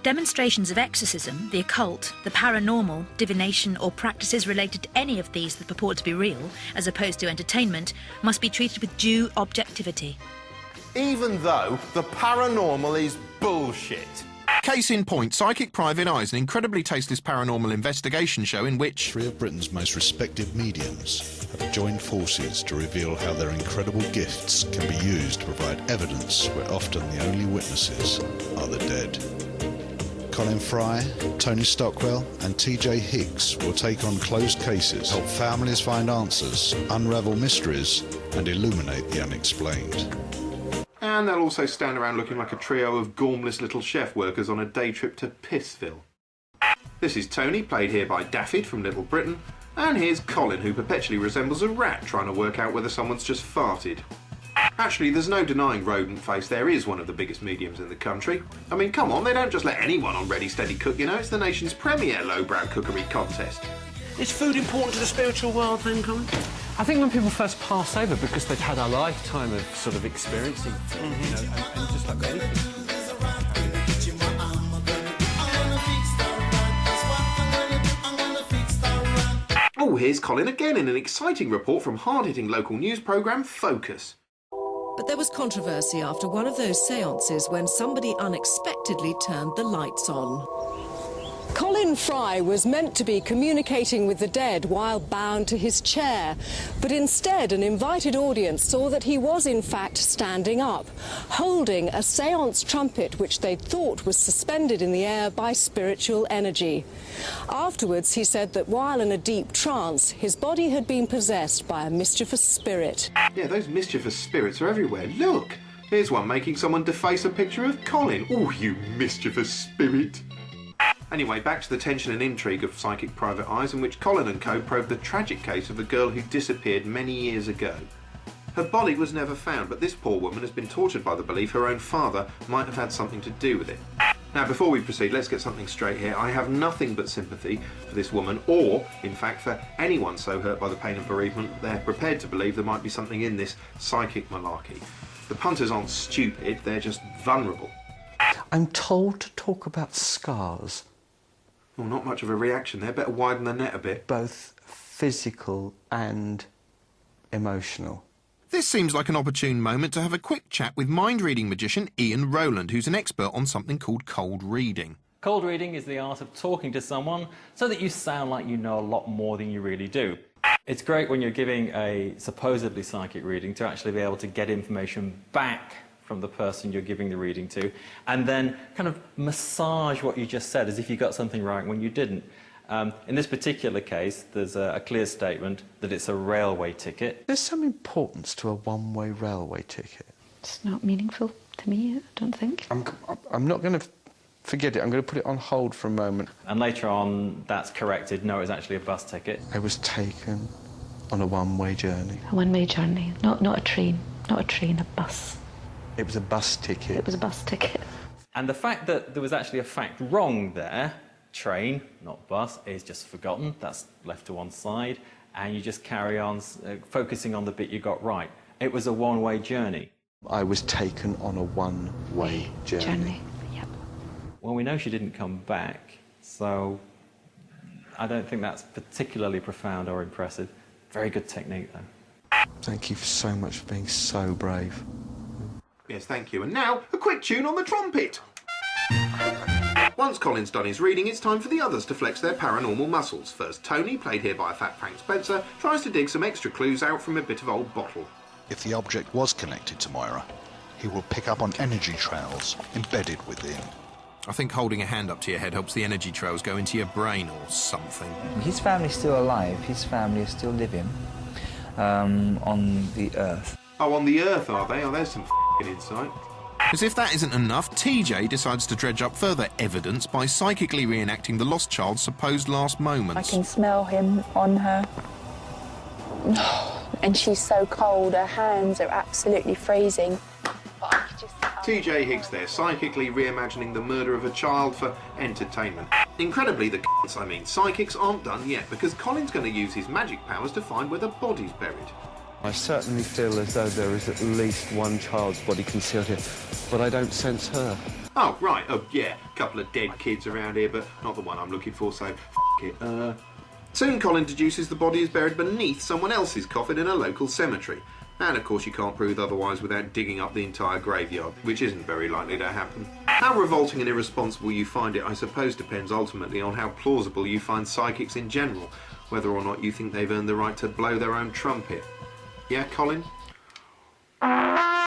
Demonstrations of exorcism, the occult, the paranormal, divination or practices related to any of these that purport to be real, as opposed to entertainment, must be treated with due objectivity. Even though the paranormal is bullshit. Case in point, Psychic Private Eyes, an incredibly tasteless paranormal investigation show in which 3 of Britain's most respected mediums have joined forces to reveal how their incredible gifts can be used to provide evidence where often the only witnesses are the dead. Colin Fry, Tony Stockwell and TJ Higgs will take on closed cases, help families find answers, unravel mysteries and illuminate the unexplained. And they'll also stand around looking like a trio of gormless little chef workers on a day trip to Pissville. This is Tony, played here by Daffyd from Little Britain, and here's Colin, who perpetually resembles a rat trying to work out whether someone's just farted. Actually, there's no denying Rodent Face there is one of the biggest mediums in the country. I mean, come on, they don't just let anyone on Ready Steady Cook, you know, it's the nation's premier lowbrow cookery contest. Is food important to the spiritual world then, Colin? I think when people first pass over, because they've had a lifetime of sort of experiencing food, you know, and just like anything. Oh, here's Colin again in an exciting report from hard-hitting local news programme Focus. But there was controversy after one of those séances when somebody unexpectedly turned the lights on. Colin Fry was meant to be communicating with the dead while bound to his chair, but instead an invited audience saw that he was in fact standing up, holding a séance trumpet which they thought was suspended in the air by spiritual energy. Afterwards, he said that while in a deep trance, his body had been possessed by a mischievous spirit. Yeah, those mischievous spirits are everywhere. Look, here's one making someone deface a picture of Colin. Oh, you mischievous spirit. Anyway, back to the tension and intrigue of Psychic Private Eyes, in which Colin and co probed the tragic case of a girl who disappeared many years ago. Her body was never found, but this poor woman has been tortured by the belief her own father might have had something to do with it. Now, before we proceed, let's get something straight here. I have nothing but sympathy for this woman, or, in fact, for anyone so hurt by the pain of bereavement that they're prepared to believe there might be something in this psychic malarkey. The punters aren't stupid, they're just vulnerable. I'm told to talk about scars. Well, not much of a reaction there. Better widen the net a bit. Both physical and emotional. This seems like an opportune moment to have a quick chat with mind-reading magician Ian Rowland, who's an expert on something called cold reading. Cold reading is the art of talking to someone so that you sound like you know a lot more than you really do. It's great when you're giving a supposedly psychic reading to actually be able to get information back from the person you're giving the reading to, and then kind of massage what you just said as if you got something right when you didn't. In this particular case, there's a clear statement that it's a railway ticket. There's some importance to a one-way railway ticket. It's not meaningful to me, I don't think. I'm not going to forget it. I'm going to put it on hold for a moment. And later on, that's corrected. No, it was actually a bus ticket. I was taken on a one-way journey. A one-way journey, not a train, a bus. It was a bus ticket. It was a bus ticket. And the fact that there was actually a fact wrong there, train, not bus, is just forgotten. That's left to one side. And you just carry on focusing on the bit you got right. It was a one-way journey. I was taken on a one-way journey. Yep. Well, we know she didn't come back, so I don't think that's particularly profound or impressive. Very good technique, though. Thank you so much for being so brave. Yes, thank you. And now, a quick tune on the trumpet. Once Colin's done his reading, it's time for the others to flex their paranormal muscles. First, Tony, played here by a fat Frank Spencer, tries to dig some extra clues out from a bit of old bottle. If the object was connected to Moira, he will pick up on energy trails embedded within. I think holding a hand up to your head helps the energy trails go into your brain or something. His family's still alive, his family is still living on the Earth. Oh, on the Earth, are they? Oh, there's some f***ing insight. As if that isn't enough, TJ decides to dredge up further evidence by psychically reenacting the lost child's supposed last moments. I can smell him on her. And she's so cold, her hands are absolutely freezing. But I could just... TJ Higgs there, psychically reimagining the murder of a child for entertainment. Incredibly, the psychics aren't done yet, because Colin's going to use his magic powers to find where the body's buried. I certainly feel as though there is at least one child's body concealed here, but I don't sense her. Oh, right, oh yeah, a couple of dead kids around here, but not the one I'm looking for, so it. Soon Colin deduces the body is buried beneath someone else's coffin in a local cemetery. And of course you can't prove otherwise without digging up the entire graveyard, which isn't very likely to happen. How revolting and irresponsible you find it, I suppose, depends ultimately on how plausible you find psychics in general, whether or not you think they've earned the right to blow their own trumpet. Yeah, Colin?